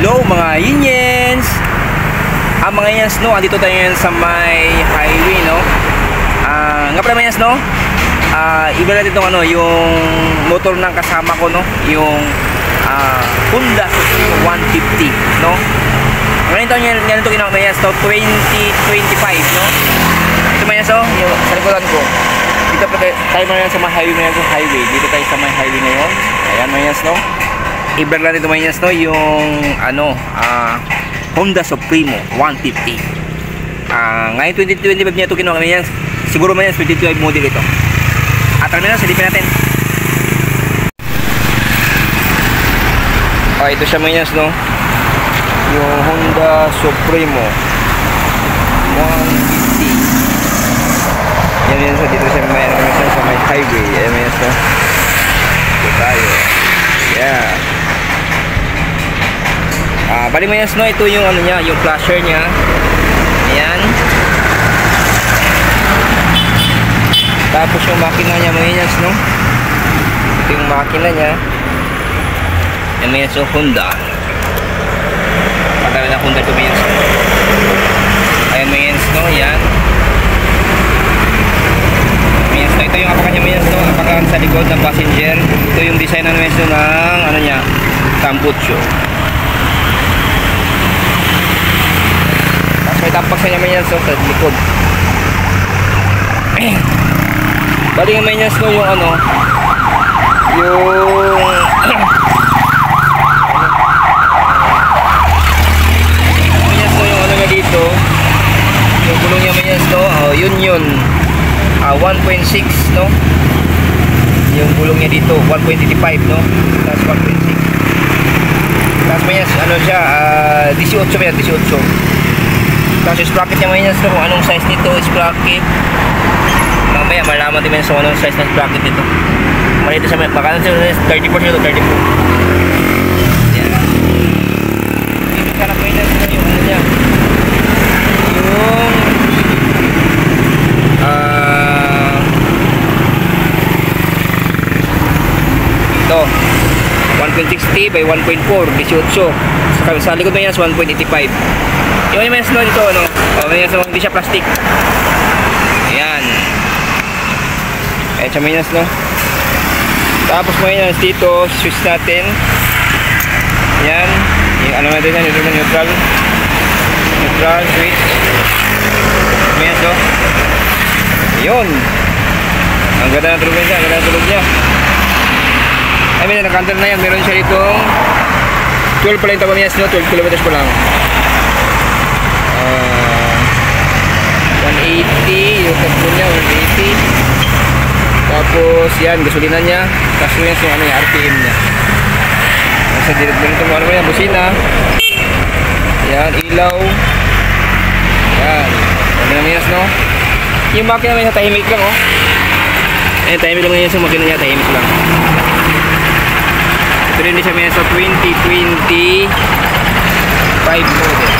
Hello mga Yinyens! Mga Yinyens, no, andito tayo ngayon sa may highway, no. Nga pala mga Yinyens, no, iba natin itong yung motor ng kasama ko, no, yung Honda 150, no. Ngayon tayo ngayon ito ginawa mga Yinyens, no, 2025, no. Ito mga Yinyens, no, yung sa likuran ko. Dito pa tayo mga Yinyens sa may highway, dito tayo sa may highway ngayon. Ayan mga Yinyens, no. I-vlog natin ito mga Yinyens, no, yung Honda Supremo 150. Ngayon 2025 niya ito kinuha mga Yinyens. Siguro mga Yinyens 2025 model ito. At alam na, silipin natin. Ito siya mga Yinyens, no, yung Honda Supremo 150. Yan Yinyens, dito siya sa may highway. Ayan mga Yinyens, no. Dito tayo. Yeah. Bali mga Yinyens, no, ito yung niya, yung flasher niya. Ayan. Tapos yung makina niya mga Yinyens, no. Ito yung makina niya. Ayan mga Yinyens, so Honda. Patagal na Honda ito mga Yinyens. Ayan mga Yinyens, no, ayan. Mga Yinyens, no, ito yung apakan niya mga Yinyens, no, apakan sa likod ng passenger. Ito yung design na mga Yinyens, no, ng niya, tambucho. May tampak sa niya mga Yinyens, so, sa likod. Bali yung mga Yinyens, no, yung yung Yinyens, no, yung niya dito, yung gulong niya mga Yinyens, no, yun 1.6, no, yung gulong niya dito 1.85, no, tapos 1.6, tapos mga Yinyens, siya 18 mga 18. Tapos yung sprocket niya mga Yinyens, no, kung anong size nito, sprocket. Mamaya malaman din sa anong size ng sprocket nito. Malito sa baka na 34 nito, 34. Yan. Dito sa mga Yinyens, no, yung niya. Yung ito 1.60 by 1.4, 18. Sa likod mga Yinyens, 1.85. Yung Yinyens, no, dito, no, Yinyens, no, hindi siya plastic. Ayan. Ayan siya mga Yinyens, no. Tapos mga Yinyens, dito switch natin. Ayan. Yung natin yan, ito na neutral switch. Mga Yinyens, no. Ayun. Ang ganda ng tulog niya, ang ganda ng tulog niya. Ay, may nakakantal na yan. Meron siya ditong 12 pala yung taba mga Yinyens, no, 12 kilometers pa lang. 180 yung takbo niya, 180. Tapos yan, gasolina niya. Tapos yan yung RPM niya. Sa direct-direct mo yan, busina. Yan, ilaw. Yan. Ano naman yan, no? Yung makina niya tahimik lang, oh. Ayan, tahimik lang yan sa makina niya, tahimik lang. Ito rin siya may sa 2025 model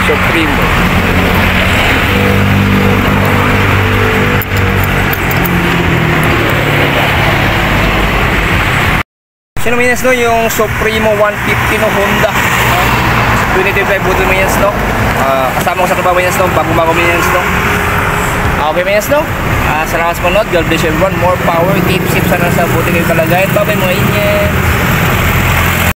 Supremo. Sino mga Yinyens, no, yung Supremo 150 no Honda 2025 model mga Yinyens, no. Kasama ko sa trabaho mga Yinyens, no, bago-bago mga Yinyens, no. Okay mga Yinyens, no. Salamat sa panood. God bless everyone. More power, tips sana sa buti kayo kalagayan. Bye bye mga Yinyens.